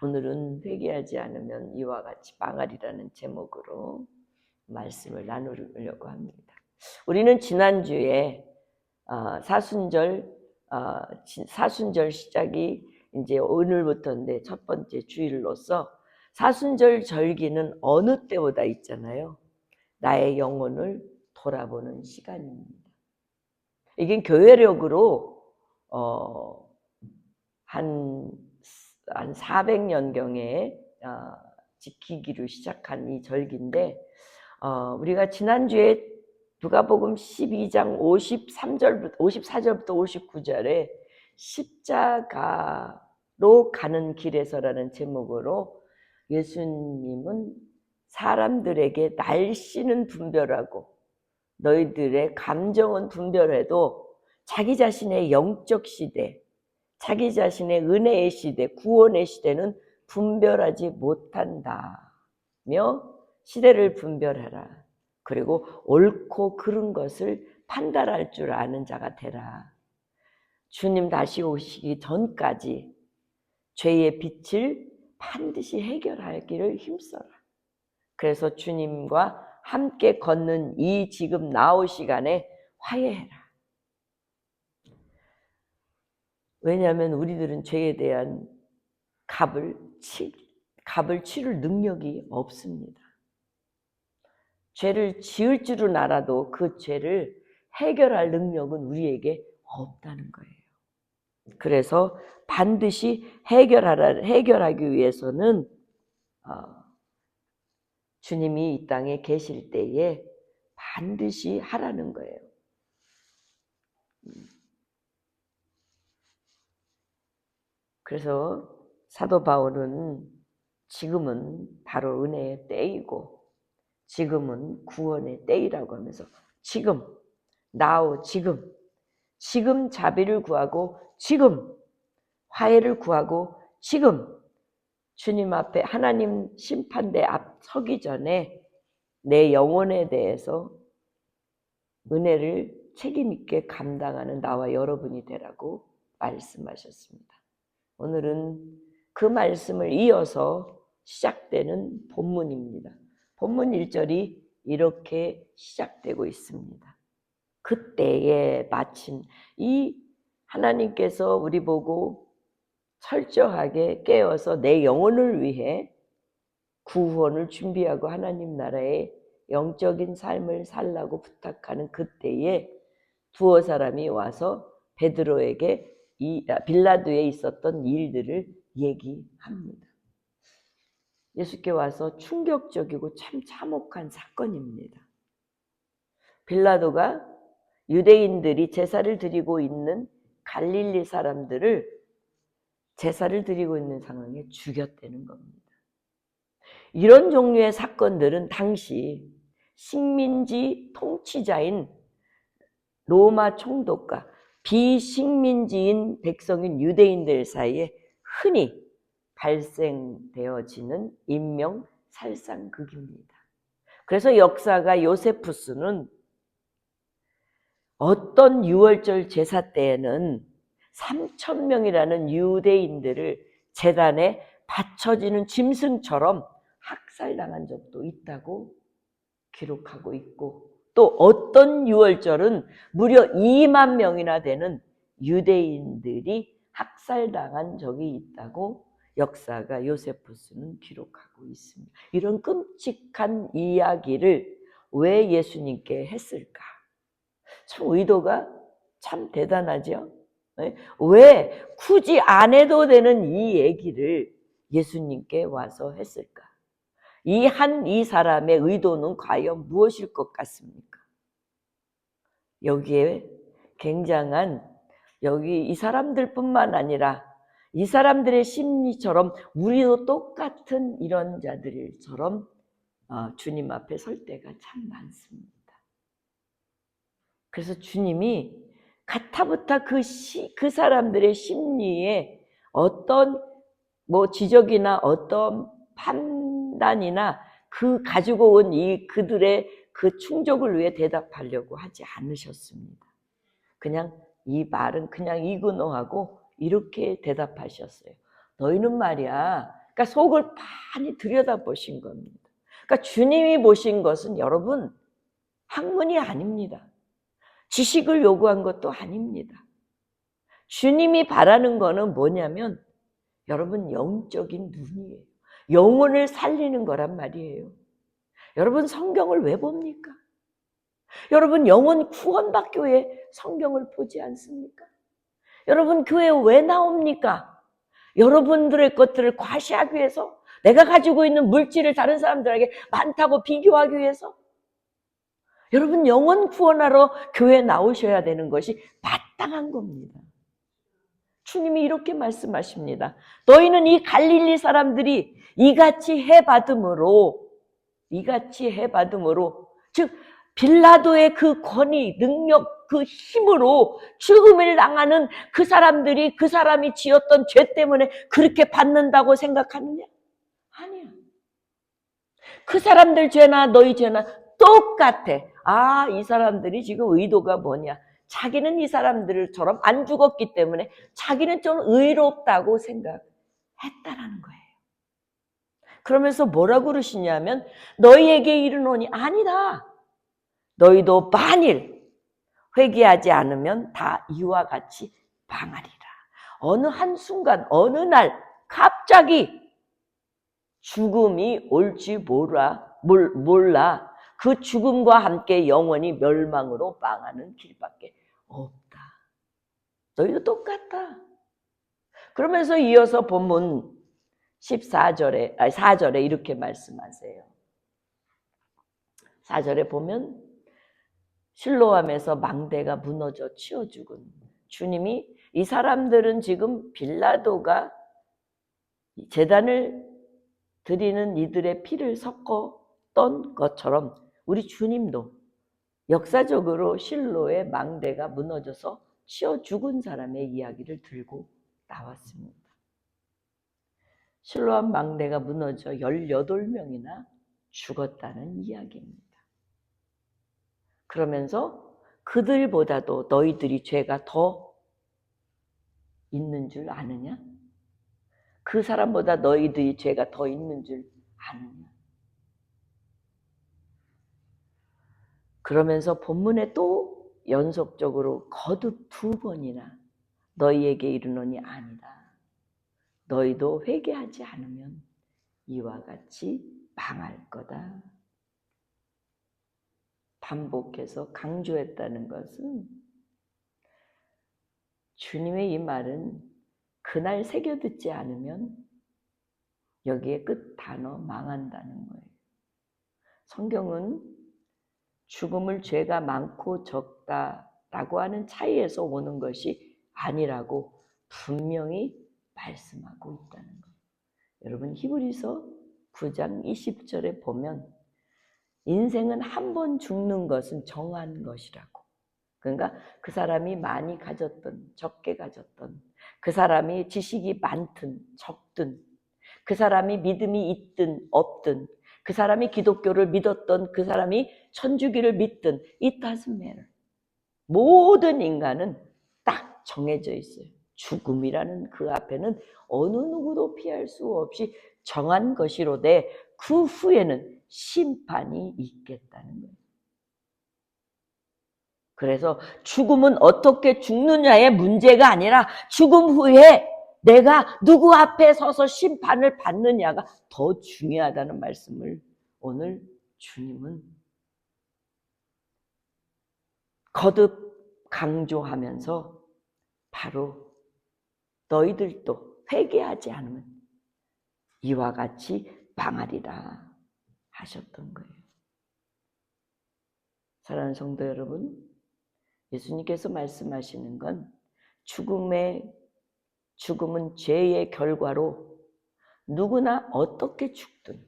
오늘은 회개하지 않으면 이와 같이 망하리라는 제목으로 말씀을 나누려고 합니다. 우리는 지난주에 사순절 시작이 이제 오늘부터인데 첫 번째 주일로서 사순절 절기는 어느 때보다 있잖아요. 나의 영혼을 돌아보는 시간입니다. 이게 교회력으로 한 400년경에 지키기로 시작한 이 절기인데 우리가 지난주에 누가복음 12장 54절부터 59절에 십자가로 가는 길에서라는 제목으로 예수님은 사람들에게 날씨는 분별하고 너희들의 감정은 분별해도 자기 자신의 영적 시대, 자기 자신의 은혜의 시대, 구원의 시대는 분별하지 못한다며 시대를 분별하라. 그리고 옳고 그른 것을 판단할 줄 아는 자가 되라. 주님 다시 오시기 전까지 죄의 빛을 반드시 해결하기를 힘써라. 그래서 주님과 함께 걷는 이 지금 나올 시간에 화해해라. 왜냐하면 우리들은 죄에 대한 값을 치를 능력이 없습니다. 죄를 지을 줄은 알아도 그 죄를 해결할 능력은 우리에게 없다는 거예요. 그래서 반드시 해결하기 위해서는 주님이 이 땅에 계실 때에 반드시 하라는 거예요. 그래서 사도 바울은 지금은 바로 은혜의 때이고 지금은 구원의 때이라고 하면서 지금 지금 자비를 구하고 지금 화해를 구하고 지금 주님 앞에 하나님 심판대 앞 서기 전에 내 영혼에 대해서 은혜를 책임 있게 감당하는 나와 여러분이 되라고 말씀하셨습니다. 오늘은 그 말씀을 이어서 시작되는 본문입니다. 본문 1절이 이렇게 시작되고 있습니다. 그때에 마침 이 하나님께서 우리 보고 철저하게 깨어서 내 영혼을 위해 구원을 준비하고 하나님 나라의 영적인 삶을 살라고 부탁하는 그때에 두어 사람이 와서 베드로에게 빌라도에 있었던 일들을 얘기합니다. 예수께 와서 충격적이고 참 참혹한 사건입니다. 빌라도가 유대인들이 제사를 드리고 있는 갈릴리 사람들을 제사를 드리고 있는 상황에 죽였다는 겁니다. 이런 종류의 사건들은 당시 식민지 통치자인 로마 총독과 비식민지인 백성인 유대인들 사이에 흔히 발생되어지는 인명살상극입니다. 그래서 역사가 요세푸스는 어떤 유월절 제사 때에는 3,000명이라는 유대인들을 제단에 바쳐지는 짐승처럼 학살당한 적도 있다고 기록하고 있고 또 어떤 유월절은 무려 2만 명이나 되는 유대인들이 학살당한 적이 있다고 역사가 요세푸스는 기록하고 있습니다. 이런 끔찍한 이야기를 왜 예수님께 했을까? 참 의도가 참 대단하죠. 왜 굳이 안 해도 되는 이 얘기를 예수님께 와서 했을까? 이 사람의 의도는 과연 무엇일 것 같습니까? 여기에 굉장한 이 사람들뿐만 아니라 이 사람들의 심리처럼 우리도 똑같은 이런 자들처럼 주님 앞에 설 때가 참 많습니다. 그래서 주님이 가타부타 그 사람들의 심리에 어떤 지적이나 어떤 판단이나 가지고 온 그들의 그 충족을 위해 대답하려고 하지 않으셨습니다. 그냥 이 말은 그냥 이그노하고 이렇게 대답하셨어요. 너희는 말이야 그러니까 속을 많이 들여다보신 겁니다. 그러니까 주님이 보신 것은 여러분 학문이 아닙니다. 지식을 요구한 것도 아닙니다. 주님이 바라는 거는 뭐냐면 여러분 영적인 눈이에요. 영혼을 살리는 거란 말이에요. 여러분 성경을 왜 봅니까? 여러분 영혼 구원받기 위해 성경을 보지 않습니까? 여러분 교회에 왜 나옵니까? 여러분들의 것들을 과시하기 위해서? 내가 가지고 있는 물질을 다른 사람들에게 많다고 비교하기 위해서? 여러분 영혼 구원하러 교회에 나오셔야 되는 것이 마땅한 겁니다. 주님이 이렇게 말씀하십니다. 너희는 이 갈릴리 사람들이 이같이 해받음으로 즉 빌라도의 그 권위, 능력, 그 힘으로 죽음을 당하는 그 사람들이 그 사람이 지었던 죄 때문에 그렇게 받는다고 생각하느냐? 아니야. 그 사람들 죄나 너희 죄나 똑같아. 아, 이 사람들이 지금 의도가 뭐냐? 자기는 이 사람들처럼 안 죽었기 때문에 자기는 좀 의롭다고 생각했다라는 거예요. 그러면서 뭐라고 그러시냐면 너희에게 이르노니 아니다. 너희도 만일 회개하지 않으면 다 이와 같이 망하리라. 어느 한순간 어느 날 갑자기 죽음이 올지 몰라 그 죽음과 함께 영원히 멸망으로 망하는 길밖에 없다. 너희도 똑같다. 그러면서 이어서 본문 4절에 이렇게 말씀하세요. 4절에 보면 실로암에서 망대가 무너져 치워 죽은 주님이 이 사람들은 지금 빌라도가 제단을 드리는 이들의 피를 섞었던 것처럼 우리 주님도 역사적으로 실로의 망대가 무너져서 치워 죽은 사람의 이야기를 들고 나왔습니다. 실로암 망대가 무너져 18명이나 죽었다는 이야기입니다. 그러면서 그들보다도 너희들이 죄가 더 있는 줄 아느냐? 그 사람보다 너희들이 죄가 더 있는 줄 아느냐? 그러면서 본문에 또 연속적으로 거듭 2번이나 너희에게 이르노니 아니다. 너희도 회개하지 않으면 이와 같이 망할 거다. 반복해서 강조했다는 것은 주님의 이 말은 그날 새겨듣지 않으면 여기에 끝 단어 망한다는 거예요. 성경은 죽음을 죄가 많고 적다라고 하는 차이에서 오는 것이 아니라고 분명히 말씀하고 있다는 거예요. 여러분 히브리서 9장 20절에 보면 인생은 한 번 죽는 것은 정한 것이라고. 그러니까 그 사람이 많이 가졌던 적게 가졌던 그 사람이 지식이 많든 적든 그 사람이 믿음이 있든 없든 그 사람이 기독교를 믿었던 그 사람이 천주교를 믿든 it doesn't matter. 모든 인간은 딱 정해져 있어요. 죽음이라는 그 앞에는 어느 누구도 피할 수 없이 정한 것이로되 그 후에는 심판이 있겠다는 거예요. 그래서 죽음은 어떻게 죽느냐의 문제가 아니라 죽음 후에 내가 누구 앞에 서서 심판을 받느냐가 더 중요하다는 말씀을 오늘 주님은 거듭 강조하면서 바로 너희들도 회개하지 않으면 이와 같이 망하리라 하셨던 거예요. 사랑하는 성도 여러분, 예수님께서 말씀하시는 건 죽음은 죄의 결과로 누구나 어떻게 죽든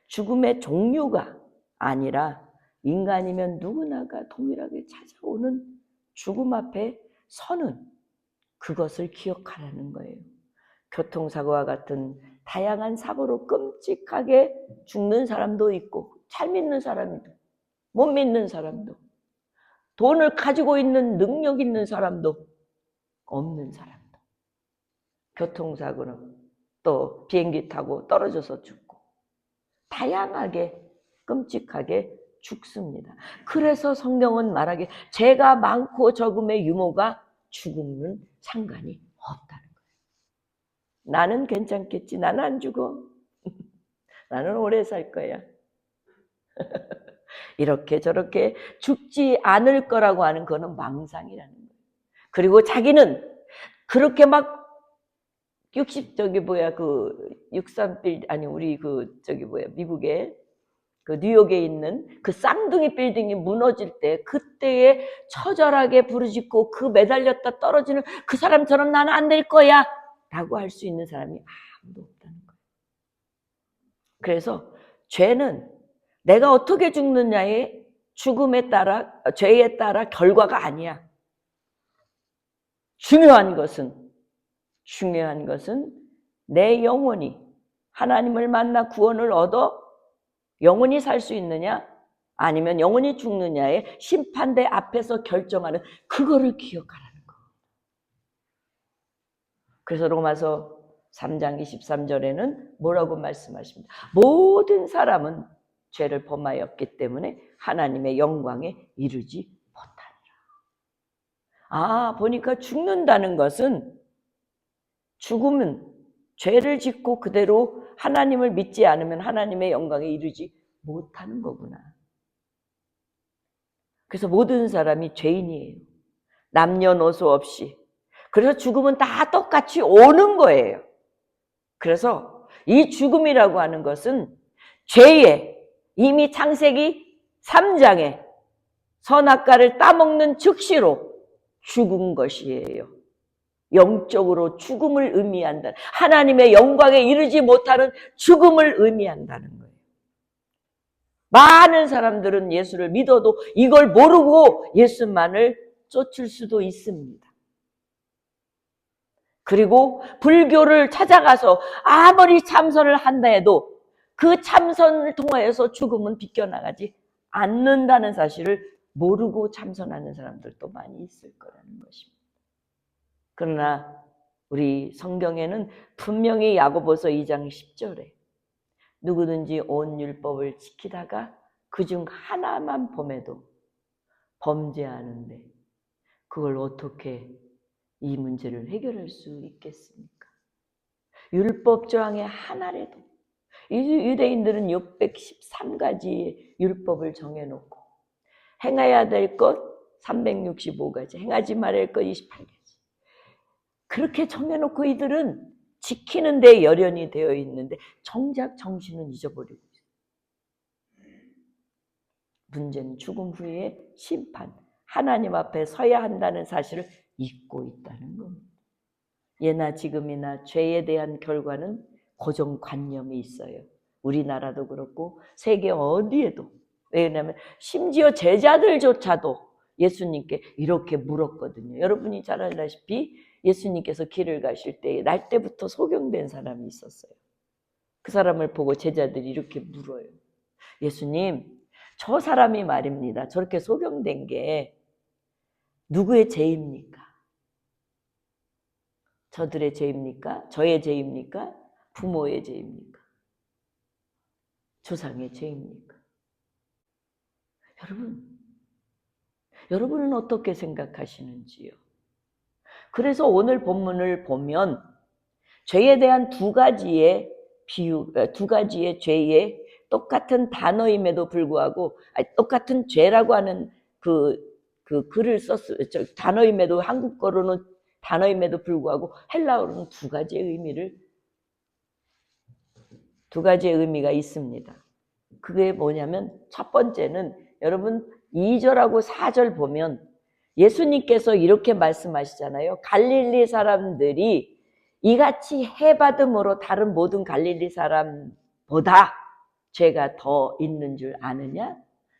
죽음의 종류가 아니라 인간이면 누구나가 동일하게 찾아오는 죽음 앞에 서는 그것을 기억하라는 거예요. 교통사고와 같은 다양한 사고로 끔찍하게 죽는 사람도 있고 잘 믿는 사람도 못 믿는 사람도 돈을 가지고 있는 능력 있는 사람도 없는 사람도 교통사고는 또 비행기 타고 떨어져서 죽고 다양하게 끔찍하게 죽습니다. 그래서 성경은 말하기에 죄가 많고 적음의 유모가 죽음은 상관이 없다는 거예요. 나는 괜찮겠지. 나는 안 죽어. 나는 오래 살 거야. 이렇게 저렇게 죽지 않을 거라고 하는 거는 망상이라는 거예요. 그리고 자기는 그렇게 막 63빌 아니 우리 미국에 그 뉴욕에 있는 그 쌍둥이 빌딩이 무너질 때 그때에 처절하게 부르짖고 그 매달렸다 떨어지는 그 사람처럼 나는 안 될 거야 라고 할 수 있는 사람이 아무도 없다는 거예요. 그래서 죄는 내가 어떻게 죽느냐의 죽음에 따라 죄에 따라 결과가 아니야. 중요한 것은 내 영혼이 하나님을 만나 구원을 얻어 영원히 살 수 있느냐 아니면 영원히 죽느냐의 심판대 앞에서 결정하는 그거를 기억하라는 거. 그래서 로마서 3장 23절에는 뭐라고 말씀하십니까? 모든 사람은 죄를 범하였기 때문에 하나님의 영광에 이르지 못하니라. 보니까 죽는다는 것은 죽음은 죄를 짓고 그대로 하나님을 믿지 않으면 하나님의 영광에 이르지 못하는 거구나. 그래서 모든 사람이 죄인이에요. 남녀노소 없이. 그래서 죽음은 다 똑같이 오는 거예요. 그래서 이 죽음이라고 하는 것은 죄에 이미 창세기 3장에 선악과를 따먹는 즉시로 죽은 것이에요. 영적으로 죽음을 의미한다. 하나님의 영광에 이르지 못하는 죽음을 의미한다는 거예요. 많은 사람들은 예수를 믿어도 이걸 모르고 예수만을 쫓을 수도 있습니다. 그리고 불교를 찾아가서 아무리 참선을 한다 해도 그 참선을 통하여서 죽음은 비껴나가지 않는다는 사실을 모르고 참선하는 사람들도 많이 있을 거라는 것입니다. 그러나 우리 성경에는 분명히 야고보서 2장 10절에 누구든지 온 율법을 지키다가 그중 하나만 범해도 범죄하는데 그걸 어떻게 이 문제를 해결할 수 있겠습니까? 율법 조항의 하나라도 유대인들은 613가지의 율법을 정해놓고 행해야 될 것 365가지, 행하지 말할 것 28가지 그렇게 정해놓고 이들은 지키는 데 열연이 되어 있는데 정작 정신은 잊어버리고 있어요. 문제는 죽음 후에 심판, 하나님 앞에 서야 한다는 사실을 잊고 있다는 겁니다. 예나 지금이나 죄에 대한 결과는 고정관념이 있어요. 우리나라도 그렇고 세계 어디에도. 왜냐하면 심지어 제자들조차도 예수님께 이렇게 물었거든요. 여러분이 잘 알다시피 예수님께서 길을 가실 때 날 때부터 소경된 사람이 있었어요. 그 사람을 보고 제자들이 이렇게 물어요. 예수님, 저 사람이 말입니다. 저렇게 소경된 게 누구의 죄입니까? 저들의 죄입니까? 저의 죄입니까? 부모의 죄입니까? 조상의 죄입니까? 여러분은 어떻게 생각하시는지요? 그래서 오늘 본문을 보면 죄에 대한 두 가지의 죄의 똑같은 단어임에도 불구하고 똑같은 죄라고 하는 그 글을 썼어요. 단어임에도 한국어로는 단어임에도 불구하고 헬라어로는 두 가지의 의미가 있습니다. 그게 뭐냐면 첫 번째는 여러분 2절하고 4절 보면 예수님께서 이렇게 말씀하시잖아요. 갈릴리 사람들이 이같이 해받음으로 다른 모든 갈릴리 사람보다 죄가 더 있는 줄 아느냐?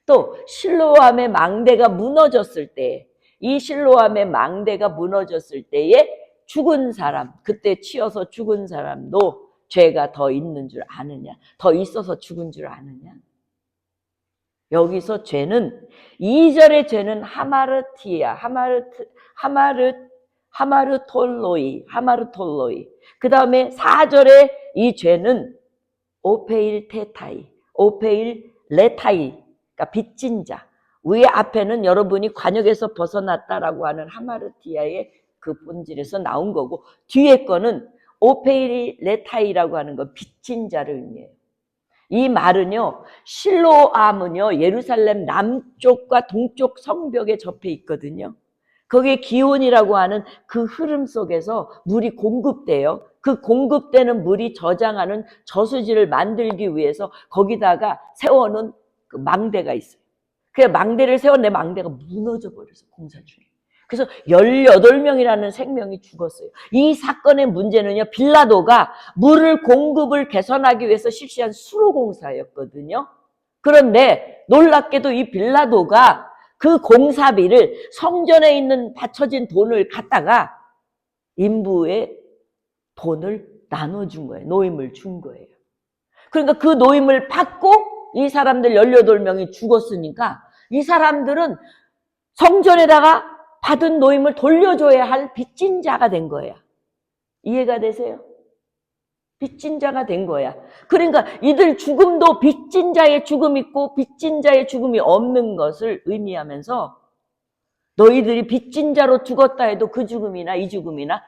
또 실로암의 망대가 무너졌을 때, 이 실로암의 망대가 무너졌을 때에 죽은 사람, 그때 치여서 죽은 사람도 죄가 더 있는 줄 아느냐? 더 있어서 죽은 줄 아느냐? 여기서 죄는 2절의 죄는 하마르티아, 하마르톨로이. 그 다음에 4절에 이 죄는 오페일 테타이, 오페일 레타이, 그러니까 빚진 자. 위에 앞에는 여러분이 관역에서 벗어났다라고 하는 하마르티아의 그 본질에서 나온 거고, 뒤에 거는 오페일 레타이라고 하는 거, 빚진 자를 의미해요. 이 말은요, 실로암은요, 예루살렘 남쪽과 동쪽 성벽에 접해 있거든요. 거기에 기온이라고 하는 그 흐름 속에서 물이 공급돼요. 그 공급되는 물이 저장하는 저수지를 만들기 위해서 거기다가 세워놓은 그 망대가 있어요. 그 망대를 세웠는데 망대가 무너져 버려서 공사 중에. 그래서 18명이라는 생명이 죽었어요. 이 사건의 문제는요, 빌라도가 물을 공급을 개선하기 위해서 실시한 수로공사였거든요. 그런데 놀랍게도 이 빌라도가 그 공사비를 성전에 있는 바쳐진 돈을 갖다가 인부의 돈을 나눠준 거예요. 노임을 준 거예요. 그러니까 그 노임을 받고 이 사람들 18명이 죽었으니까 이 사람들은 성전에다가 받은 노임을 돌려줘야 할 빚진 자가 된 거야. 이해가 되세요? 빚진 자가 된 거야. 그러니까 이들 죽음도 빚진 자의 죽음이 있고 빚진 자의 죽음이 없는 것을 의미하면서 너희들이 빚진 자로 죽었다 해도 그 죽음이나 이 죽음이나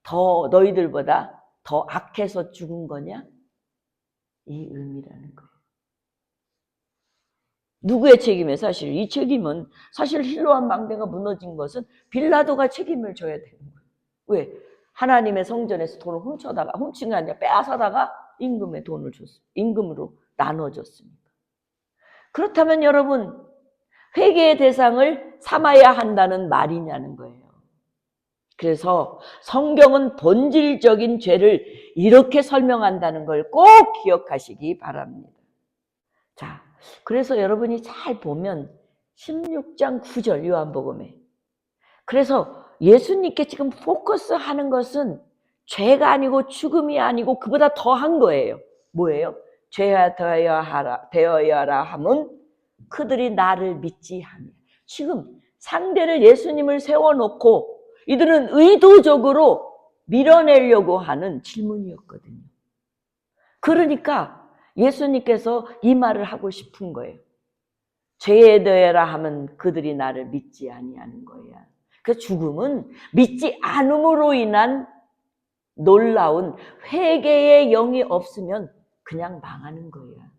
더 너희들보다 더 악해서 죽은 거냐? 이 의미라는 거예요. 누구의 책임이에요? 사실 이 책임은 사실 실로암 망대가 무너진 것은 빌라도가 책임을 져야 되는 거예요. 왜? 하나님의 성전에서 돈을 훔친 게 아니라 빼앗아다가 임금의 돈을 줬어요. 임금으로 나눠줬습니다. 그렇다면 여러분, 회개의 대상을 삼아야 한다는 말이냐는 거예요. 그래서 성경은 본질적인 죄를 이렇게 설명한다는 걸 꼭 기억하시기 바랍니다. 자, 그래서 여러분이 잘 보면 16장 9절 요한복음에, 그래서 예수님께 지금 포커스하는 것은 죄가 아니고 죽음이 아니고 그보다 더한 거예요. 뭐예요? 죄가 되어야 하라 함은 그들이 나를 믿지 하며. 지금 상대를 예수님을 세워놓고 이들은 의도적으로 밀어내려고 하는 질문이었거든요. 그러니까 예수님께서 이 말을 하고 싶은 거예요. 죄에 대하라 하면 그들이 나를 믿지 아니하는 거야. 그 죽음은 믿지 않음으로 인한 놀라운 회개의 영이 없으면 그냥 망하는 거야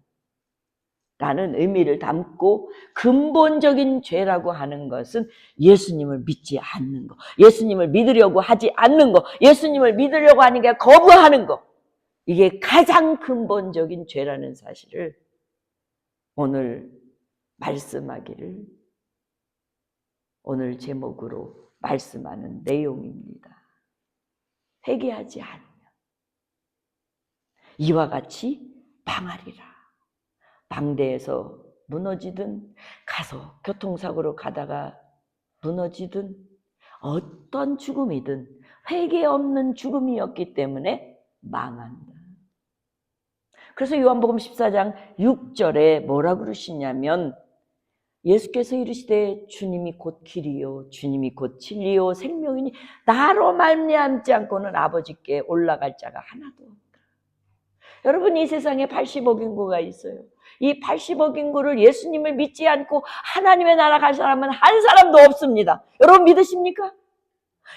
라는 의미를 담고, 근본적인 죄라고 하는 것은 예수님을 믿지 않는 거, 예수님을 믿으려고 하지 않는 거, 예수님을 믿으려고 하는 게 거부하는 거, 이게 가장 근본적인 죄라는 사실을 오늘 말씀하기를, 오늘 제목으로 말씀하는 내용입니다. 회개하지 않으면 이와 같이 망하리라. 망대에서 무너지든 가서 교통사고로 가다가 무너지든 어떤 죽음이든 회개 없는 죽음이었기 때문에 망한다. 그래서 요한복음 14장 6절에 뭐라 그러시냐면, 예수께서 이르시되 주님이 곧 길이요 주님이 곧 진리요 생명이니 나로 말미암지 않고는 아버지께 올라갈 자가 하나도 없다. 여러분, 이 세상에 80억 인구가 있어요. 이 80억 인구를 예수님을 믿지 않고 하나님의 나라 갈 사람은 한 사람도 없습니다. 여러분 믿으십니까?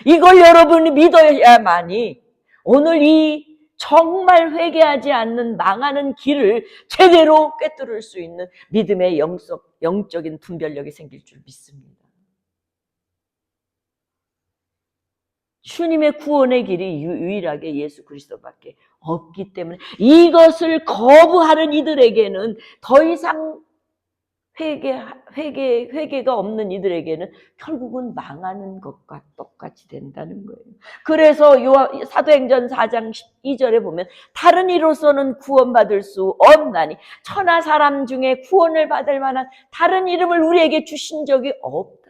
이걸 여러분이 믿어야만이 오늘 이 정말 회개하지 않는 망하는 길을 제대로 꿰뚫을 수 있는 믿음의 영적인 분별력이 생길 줄 믿습니다. 주님의 구원의 길이 유일하게 예수 그리스도밖에 없기 때문에 이것을 거부하는 이들에게는 더 이상 회개가 없는 이들에게는 결국은 망하는 것과 똑같이 된다는 거예요. 그래서 사도행전 4장 12절에 보면 다른 이로서는 구원받을 수 없나니 천하 사람 중에 구원을 받을 만한 다른 이름을 우리에게 주신 적이 없다.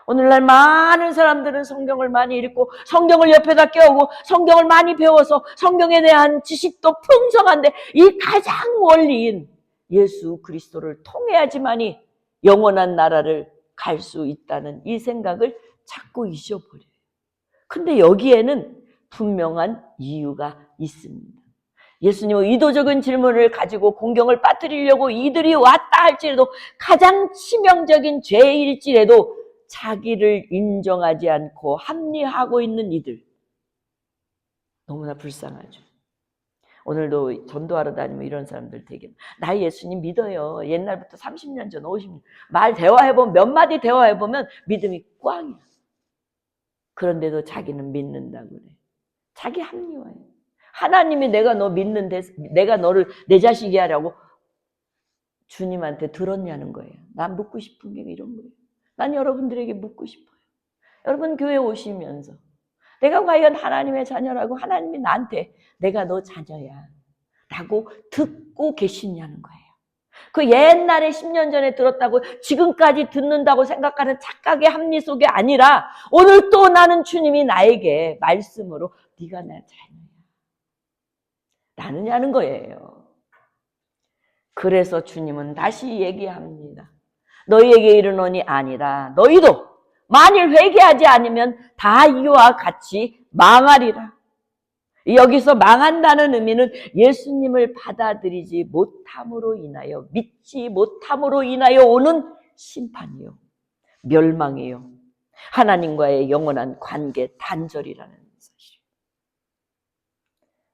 오늘날 많은 사람들은 성경을 많이 읽고 성경을 옆에다 껴오고 성경을 많이 배워서 성경에 대한 지식도 풍성한데 이 가장 원리인 예수 그리스도를 통해야지만이 영원한 나라를 갈 수 있다는 이 생각을 자꾸 잊어버려요. 근데 여기에는 분명한 이유가 있습니다. 예수님은 의도적인 질문을 가지고 공경을 빠뜨리려고 이들이 왔다 할지라도, 가장 치명적인 죄일지라도 자기를 인정하지 않고 합리하고 있는 이들, 너무나 불쌍하죠. 오늘도 전도하러 다니면 이런 사람들 되게, 나 예수님 믿어요. 옛날부터 30년 전, 50년 말 대화해보면, 몇 마디 대화해보면 믿음이 꽝이야. 그런데도 자기는 믿는다고 그래. 자기 합리화해. 하나님이 내가 너 믿는데, 내가 너를 내 자식이 하라고 주님한테 들었냐는 거예요. 난 묻고 싶은 게 이런 거예요. 난 여러분들에게 묻고 싶어요. 여러분 교회 오시면서 내가 과연 하나님의 자녀라고, 하나님이 나한테 내가 너 자녀야 라고 듣고 계시냐는 거예요. 그 옛날에 10년 전에 들었다고 지금까지 듣는다고 생각하는 착각의 합리 속에 아니라, 오늘 또 나는 주님이 나에게 말씀으로 네가 내 자녀야 나느냐는 거예요. 그래서 주님은 다시 얘기합니다. 너희에게 이르노니 아니라 너희도 만일 회개하지 않으면 다 이와 같이 망하리라. 여기서 망한다는 의미는 예수님을 받아들이지 못함으로 인하여, 믿지 못함으로 인하여 오는 심판이요, 멸망이요, 하나님과의 영원한 관계 단절이라는 사실.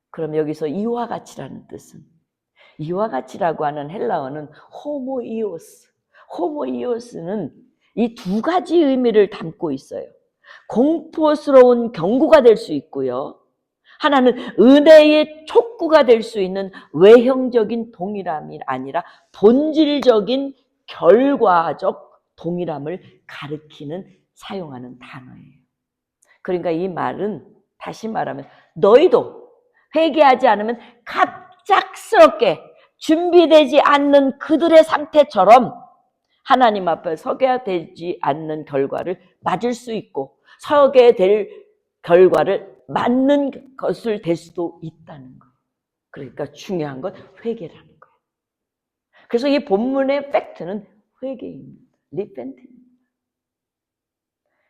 그럼 여기서 이와 같이라는 뜻은, 이와 같이라고 하는 헬라어는 호모이오스. 호모이오스는 이 두 가지 의미를 담고 있어요. 공포스러운 경고가 될 수 있고요, 하나는 은혜의 촉구가 될 수 있는 외형적인 동일함이 아니라 본질적인 결과적 동일함을 가리키는, 사용하는 단어예요. 그러니까 이 말은 다시 말하면, 너희도 회개하지 않으면 갑작스럽게 준비되지 않는 그들의 상태처럼 하나님 앞에 서게 되지 않는 결과를 맞을 수 있고, 서게 될 결과를 맞는 것을 될 수도 있다는 거. 그러니까 중요한 건 회개라는 거예요. 그래서 이 본문의 팩트는 회개입니다. 리펜트입니다.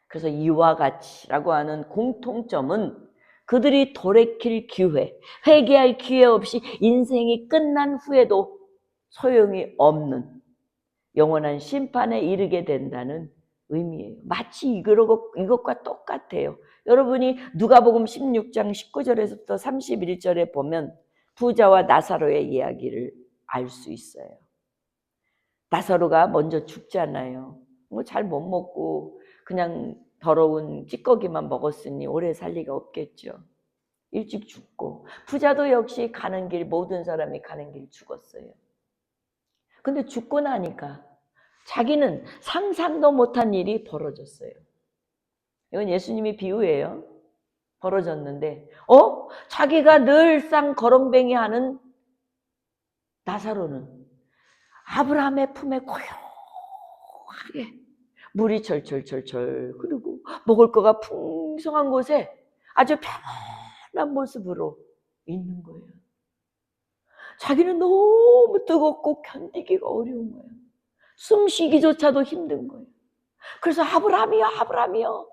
그래서 이와 같이라고 하는 공통점은 그들이 돌이킬 기회, 회개할 기회 없이 인생이 끝난 후에도 소용이 없는 영원한 심판에 이르게 된다는 의미예요. 마치 이것과 똑같아요. 여러분이 누가복음 16장 19절에서부터 31절에 보면 부자와 나사로의 이야기를 알 수 있어요. 나사로가 먼저 죽잖아요. 뭐 잘 못 먹고 그냥 더러운 찌꺼기만 먹었으니 오래 살 리가 없겠죠. 일찍 죽고, 부자도 역시 가는 길, 모든 사람이 가는 길 죽었어요. 근데 죽고 나니까 자기는 상상도 못한 일이 벌어졌어요. 이건 예수님이 비유예요. 벌어졌는데, 자기가 늘상 거렁뱅이 하는 나사로는 아브라함의 품에 고요하게 물이 철철철철 흐르고 먹을 거가 풍성한 곳에 아주 편한 모습으로 있는 거예요. 자기는 너무 뜨겁고 견디기가 어려운 거예요. 숨쉬기조차도 힘든 거예요. 그래서 아브라함이여, 아브라함이여,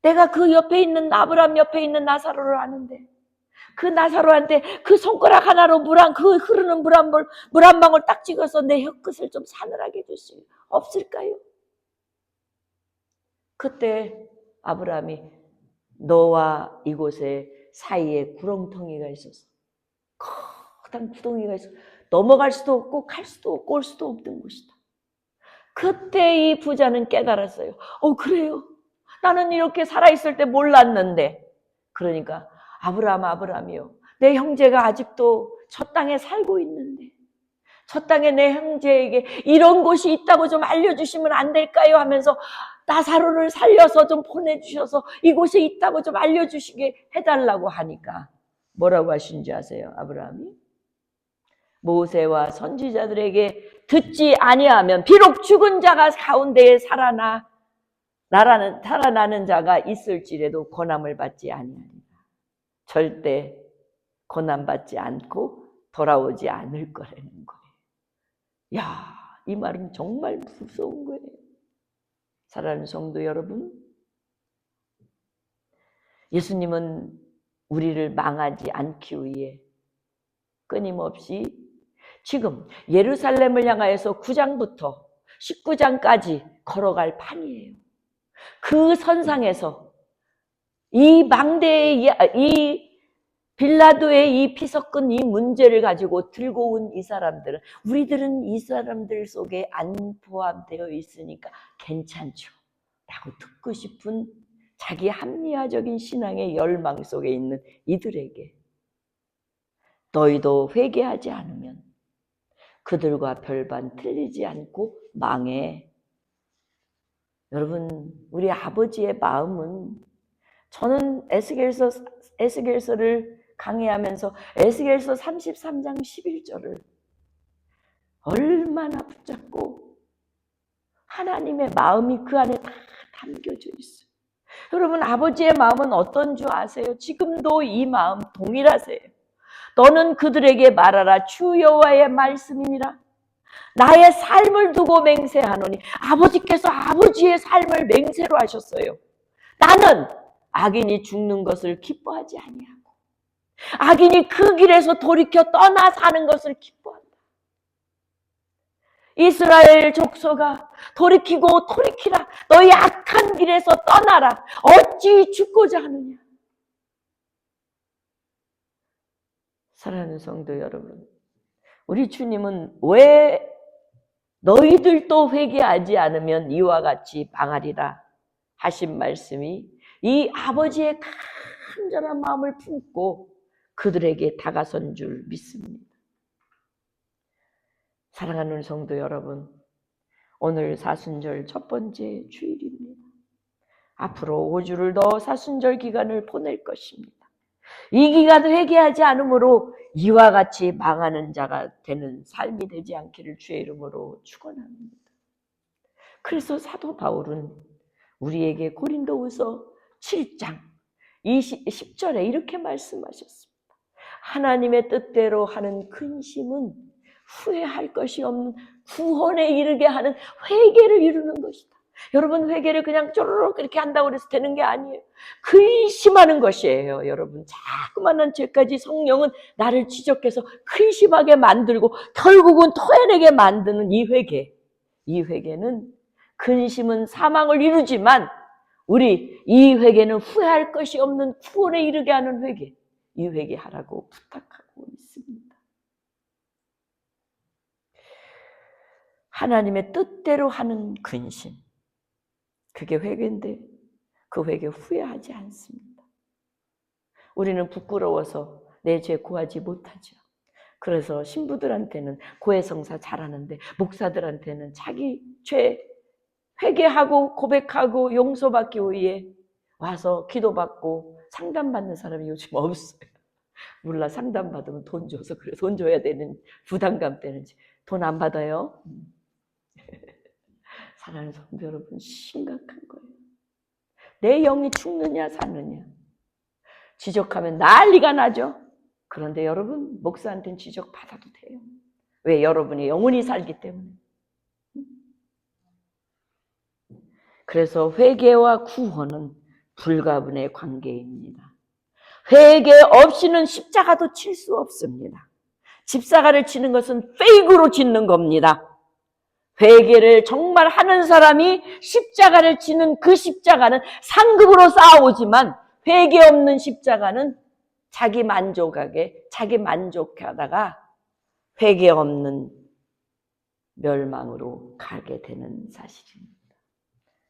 내가 그 옆에 있는, 아브라함 옆에 있는 나사로를 아는데, 그 나사로한테 그 손가락 하나로 그 흐르는 물 한 방울 딱 찍어서 내 혀끝을 좀 사늘하게 해줄 수 없을까요? 그때 아브라함이 너와 이곳에 사이에 구렁텅이가 있어서, 커다란 구덩이가 있어서 넘어갈 수도 없고 갈 수도 없고 올 수도 없는 곳이다. 그때 이 부자는 깨달았어요. 그래요. 나는 이렇게 살아있을 때 몰랐는데. 그러니까 아브라함, 아브라함이요, 내 형제가 아직도 저 땅에 살고 있는데, 저 땅에 내 형제에게 이런 곳이 있다고 좀 알려주시면 안 될까요? 하면서 나사로를 살려서 좀 보내주셔서 이곳에 있다고 좀 알려주시게 해달라고 하니까 뭐라고 하신지 아세요? 아브라함이 모세와 선지자들에게 듣지 아니하면 비록 죽은 자가 가운데에 살아나는 자가 있을지라도 고난을 받지 아니하리라. 절대 고난받지 않고 돌아오지 않을 거라는 거예요. 야, 이 말은 정말 무서운 거예요. 사랑하는 성도 여러분, 예수님은 우리를 망하지 않기 위해 끊임없이 지금 예루살렘을 향하여서 9장부터 19장까지 걸어갈 판이에요. 그 선상에서 이 망대의 이 빌라도의 이 피 섞은 이 문제를 가지고 들고 온 이 사람들은, 우리들은 이 사람들 속에 안 포함되어 있으니까 괜찮죠 라고 듣고 싶은 자기 합리화적인 신앙의 열망 속에 있는 이들에게, 너희도 회개하지 않으면 그들과 별반 틀리지 않고 망해. 여러분, 우리 아버지의 마음은, 저는 에스겔서를 강의하면서 에스겔서 33장 11절을 얼마나 붙잡고 하나님의 마음이 그 안에 다 담겨져 있어요. 여러분, 아버지의 마음은 어떤 줄 아세요? 지금도 이 마음 동일하세요. 너는 그들에게 말하라. 주 여호와의 말씀이니라. 나의 삶을 두고 맹세하노니, 아버지께서 아버지의 삶을 맹세로 하셨어요. 나는 악인이 죽는 것을 기뻐하지 아니하고 악인이 그 길에서 돌이켜 떠나 사는 것을 기뻐한다. 이스라엘 족속아, 돌이키고 돌이키라. 너희 악한 길에서 떠나라. 어찌 죽고자 하느냐. 사랑하는 성도 여러분, 우리 주님은 왜 너희들도 회개하지 않으면 이와 같이 망하리라 하신 말씀이 이 아버지의 간절한 마음을 품고 그들에게 다가선 줄 믿습니다. 사랑하는 성도 여러분, 오늘 사순절 첫 번째 주일입니다. 앞으로 5주를 더 사순절 기간을 보낼 것입니다. 이 기간 회개하지 않으므로 이와 같이 망하는 자가 되는 삶이 되지 않기를 주의 이름으로 축원합니다. 그래서 사도 바울은 우리에게 고린도후서 7장 10절에 이렇게 말씀하셨습니다. 하나님의 뜻대로 하는 근심은 후회할 것이 없는 구원에 이르게 하는 회개를 이루는 것이다. 여러분, 회개를 그냥 쪼르륵 이렇게 한다고 해서 되는 게 아니에요. 근심하는 것이에요. 여러분, 자그마한 죄까지 성령은 나를 지적해서 근심하게 만들고 결국은 토해내게 만드는 이 회개. 이 회개는, 근심은 사망을 이루지만 우리 이 회개는 후회할 것이 없는 구원에 이르게 하는 회개. 이 회개하라고 부탁하고 있습니다. 하나님의 뜻대로 하는 근심, 그게 회개인데 그 회개 후회하지 않습니다. 우리는 부끄러워서 내 죄 고하지 못하죠. 그래서 신부들한테는 고해성사 잘하는데 목사들한테는 자기 죄 회개하고 고백하고 용서받기 위해 와서 기도받고 상담받는 사람이 요즘 없어요. 몰라, 상담받으면 돈 줘서 그래. 돈 줘야 되는 부담감 때문인지. 돈 안 받아요? 사랑하는 성도 여러분, 심각한 거예요. 내 영이 죽느냐 사느냐 지적하면 난리가 나죠. 그런데 여러분, 목사한테는 지적 받아도 돼요. 왜? 여러분의 영혼이 살기 때문에. 그래서 회개와 구원은 불가분의 관계입니다. 회개 없이는 십자가도 칠 수 없습니다. 십자가를 치는 것은 페이크로 짓는 겁니다. 회개를 정말 하는 사람이 십자가를 치는 그 십자가는 상급으로 쌓아오지만, 회개 없는 십자가는 자기 만족하다가 회개 없는 멸망으로 가게 되는 사실입니다.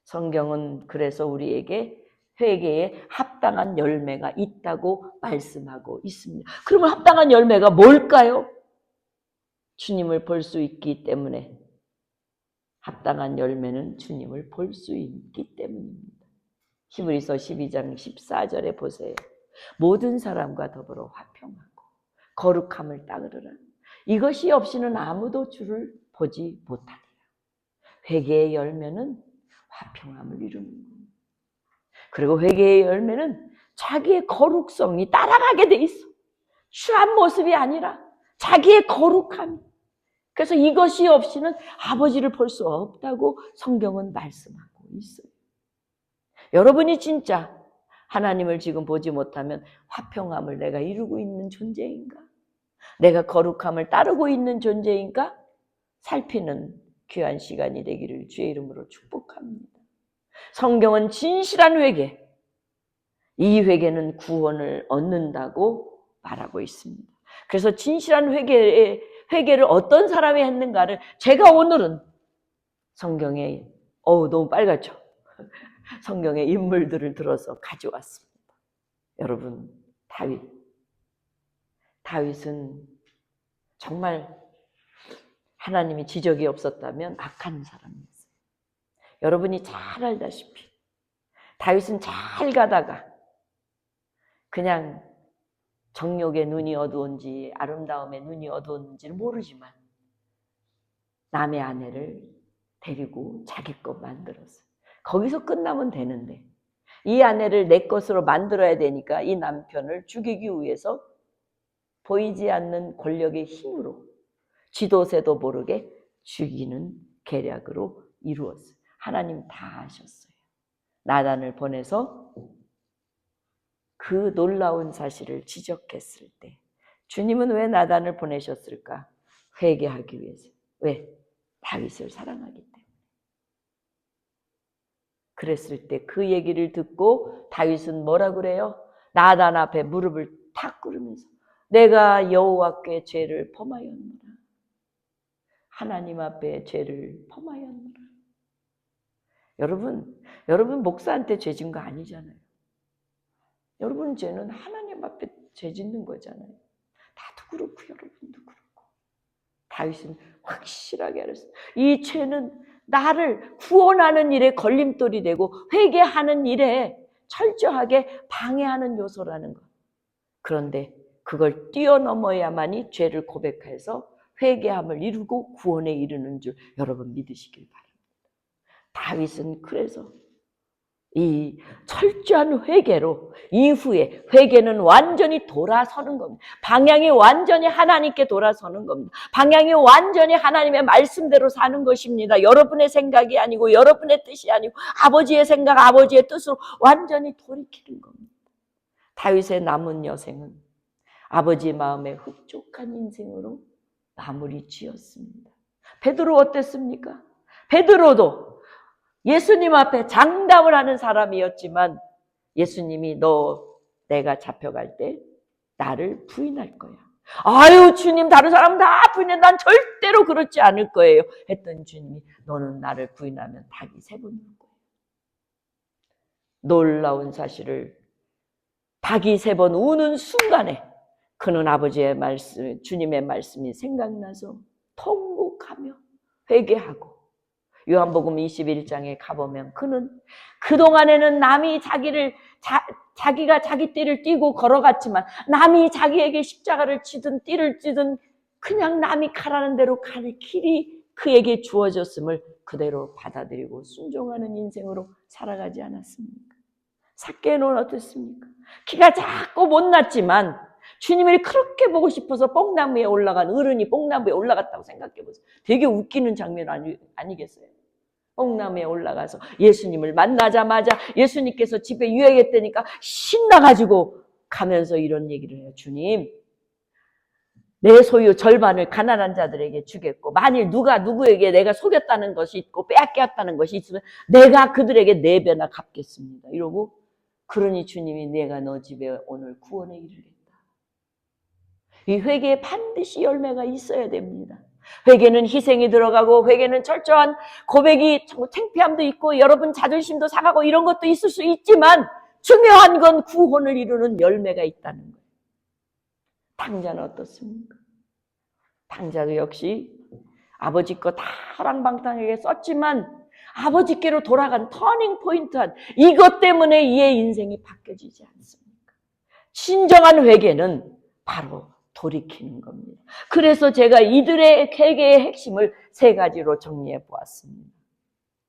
성경은 그래서 우리에게 회개에 합당한 열매가 있다고 말씀하고 있습니다. 그러면 합당한 열매가 뭘까요? 주님을 볼 수 있기 때문에. 합당한 열매는 주님을 볼 수 있기 때문입니다. 히브리서 12장 14절에 보세요. 모든 사람과 더불어 화평하고 거룩함을 따르라. 이것이 없이는 아무도 주를 보지 못하리라. 회개의 열매는 화평함을 이루는 겁니다. 그리고 회개의 열매는 자기의 거룩성이 따라가게 돼 있어. 추한 모습이 아니라 자기의 거룩함. 그래서 이것이 없이는 아버지를 볼 수 없다고 성경은 말씀하고 있어요. 여러분이 진짜 하나님을 지금 보지 못하면 화평함을 내가 이루고 있는 존재인가? 내가 거룩함을 따르고 있는 존재인가? 살피는 귀한 시간이 되기를 주의 이름으로 축복합니다. 성경은 진실한 회개, 이 회개는 구원을 얻는다고 말하고 있습니다. 그래서 진실한 회개를 어떤 사람이 했는가를 제가 오늘은 성경에 너무 빨갛죠? 성경의 인물들을 들어서 가져왔습니다. 여러분, 다윗은 정말 하나님이 지적이 없었다면 악한 사람이었어요. 여러분이 잘 알다시피 다윗은 잘 가다가 그냥 정욕의 눈이 어두운지 아름다움의 눈이 어두웠는지는 모르지만 남의 아내를 데리고 자기 것 만들었어요. 거기서 끝나면 되는데 이 아내를 내 것으로 만들어야 되니까 이 남편을 죽이기 위해서 보이지 않는 권력의 힘으로 지도새도 모르게 죽이는 계략으로 이루었어요. 하나님 다 아셨어요. 나단을 보내서 그 놀라운 사실을 지적했을 때 주님은 왜 나단을 보내셨을까? 회개하기 위해서. 왜? 다윗을 사랑하기 때문에. 그랬을 때 그 얘기를 듣고 다윗은 뭐라 그래요? 나단 앞에 무릎을 탁 꿇으면서 내가 여호와께 죄를 범하였노라. 하나님 앞에 죄를 범하였노라. 여러분 목사한테 죄 진 거 아니잖아요. 여러분 죄는 하나님 앞에 죄 짓는 거잖아요. 나도 그렇고 여러분도 그렇고. 다윗은 확실하게 알았어요. 이 죄는 나를 구원하는 일에 걸림돌이 되고 회개하는 일에 철저하게 방해하는 요소라는 것. 그런데 그걸 뛰어넘어야만이 죄를 고백해서 회개함을 이루고 구원에 이르는 줄 여러분 믿으시길 바랍니다. 다윗은 그래서 이 철저한 회개로 이후에 회개는 완전히 돌아서는 겁니다. 방향이 완전히 하나님께 돌아서는 겁니다. 방향이 완전히 하나님의 말씀대로 사는 것입니다. 여러분의 생각이 아니고 여러분의 뜻이 아니고 아버지의 생각, 아버지의 뜻으로 완전히 돌이키는 겁니다. 다윗의 남은 여생은 아버지 마음에 흡족한 인생으로 마무리 지었습니다. 베드로 어땠습니까? 베드로도 예수님 앞에 장담을 하는 사람이었지만 예수님이 내가 잡혀갈 때 나를 부인할 거야. 아유 주님 다른 사람 다 부인해. 난 절대로 그렇지 않을 거예요. 했던 주님이 너는 나를 부인하면 닭이 3번 울 거야. 놀라운 사실을 닭이 3번 우는 순간에 그는 아버지의 말씀, 주님의 말씀이 생각나서 통곡하며 회개하고 요한복음 21장에 가보면 그는 그동안에는 남이 자기가 자기 띠를 띠고 걸어갔지만 남이 자기에게 십자가를 치든 띠를 찌든 그냥 남이 가라는 대로 갈 길이 그에게 주어졌음을 그대로 받아들이고 순종하는 인생으로 살아가지 않았습니까? 삭개는 어떻습니까? 키가 작고 못났지만 주님을 그렇게 보고 싶어서 뽕나무에 올라간 어른이 뽕나무에 올라갔다고 생각해보세요. 되게 웃기는 장면 아니겠어요? 뽕나무에 올라가서 예수님을 만나자마자 예수님께서 집에 유행했다니까 신나가지고 가면서 이런 얘기를 해요. 주님, 내 소유 절반을 가난한 자들에게 주겠고 만일 누구에게 내가 속였다는 것이 있고 빼앗겼다는 것이 있으면 내가 그들에게 4배나 갚겠습니다. 이러고 그러니 주님이 내가 너 집에 오늘 구원에 이르겠다. 이 회개에 반드시 열매가 있어야 됩니다. 회개는 희생이 들어가고 회개는 철저한 고백이 창피함도 있고 여러분 자존심도 상하고 이런 것도 있을 수 있지만 중요한 건 구원을 이루는 열매가 있다는 거예요. 당자는 어떻습니까? 당자도 역시 아버지 거 다 허랑방탕하게 썼지만 아버지께로 돌아간 터닝 포인트한 이것 때문에 이의 인생이 바뀌어지지 않습니까? 진정한 회개는 바로 돌이키는 겁니다. 그래서 제가 이들의 회개의 핵심을 3가지로 정리해 보았습니다.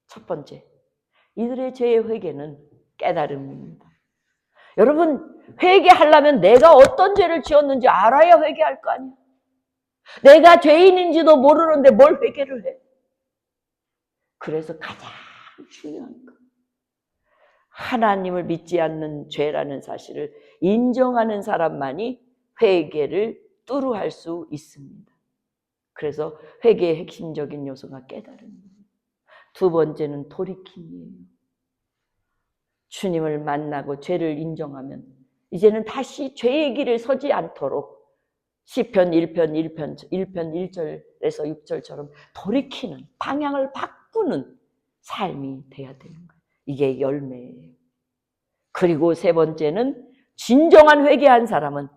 첫 번째, 이들의 죄의 회개는 깨달음입니다. 여러분, 회개하려면 내가 어떤 죄를 지었는지 알아야 회개할 거 아니에요. 내가 죄인인지도 모르는데 뭘 회개를 해? 그래서 가장 중요한 거, 하나님을 믿지 않는 죄라는 사실을 인정하는 사람만이 회개를 뚜루할 수 있습니다. 그래서 회개의 핵심적인 요소가 깨달음입니다. 두 번째는 돌이킴이에요. 주님을 만나고 죄를 인정하면 이제는 다시 죄의 길을 서지 않도록 시편 1편 1절에서 6절처럼 돌이키는, 방향을 바꾸는 삶이 돼야 되는 거예요. 이게 열매예요. 그리고 세 번째는 진정한 회개한 사람은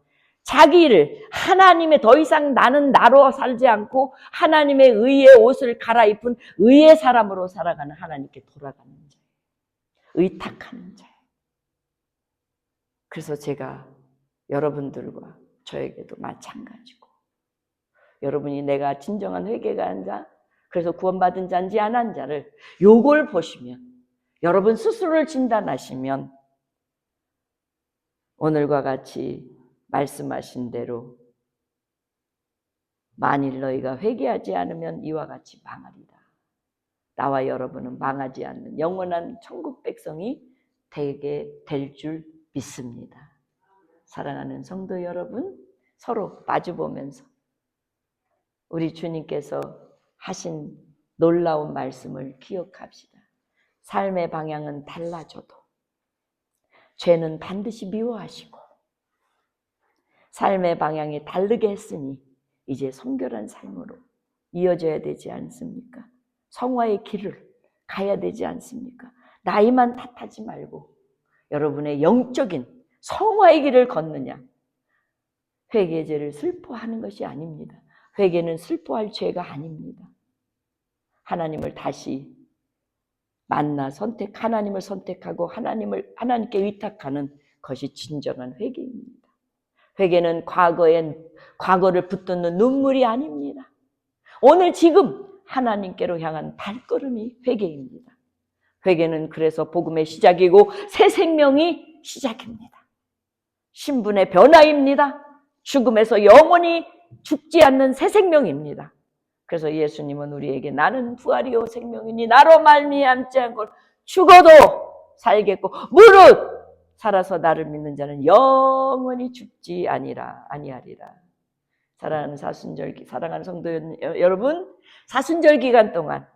자기를 하나님의 더 이상 나는 나로 살지 않고 하나님의 의의 옷을 갈아입은 의의 사람으로 살아가는, 하나님께 돌아가는 자예요. 의탁하는 자예요. 그래서 제가 여러분들과 저에게도 마찬가지고, 여러분이 내가 진정한 회개가 한 자, 그래서 구원받은 자인지 안 한 자를 요걸 보시면, 여러분 스스로를 진단하시면 오늘과 같이 말씀하신 대로 만일 너희가 회개하지 않으면 이와 같이 망하리라. 나와 여러분은 망하지 않는 영원한 천국 백성이 되게 될 줄 믿습니다. 사랑하는 성도 여러분, 서로 마주보면서 우리 주님께서 하신 놀라운 말씀을 기억합시다. 삶의 방향은 달라져도 죄는 반드시 미워하시고, 삶의 방향이 다르게 했으니 이제 성결한 삶으로 이어져야 되지 않습니까? 성화의 길을 가야 되지 않습니까? 나이만 탓하지 말고 여러분의 영적인 성화의 길을 걷느냐. 회개의 죄를 슬퍼하는 것이 아닙니다. 회개는 슬퍼할 죄가 아닙니다. 하나님을 다시 만나 하나님을 선택하고 하나님께 위탁하는 것이 진정한 회개입니다. 회개는 과거를 붙드는 눈물이 아닙니다. 오늘 지금 하나님께로 향한 발걸음이 회개입니다. 회개는 그래서 복음의 시작이고 새 생명이 시작입니다. 신분의 변화입니다. 죽음에서 영원히 죽지 않는 새 생명입니다. 그래서 예수님은 우리에게 나는 부활이요 생명이니 나로 말미암지 않고 죽어도 살겠고 무릇 살아서 나를 믿는 자는 영원히 죽지 아니하리라. 사랑하는 사랑하는 성도 여러분, 사순절 기간 동안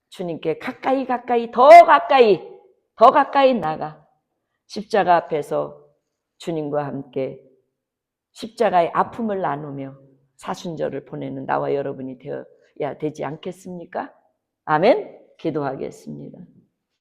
주님께 가까이 더 가까이 나가 십자가 앞에서 주님과 함께 십자가의 아픔을 나누며 사순절을 보내는 나와 여러분이 되어야 되지 않겠습니까? 아멘. 기도하겠습니다.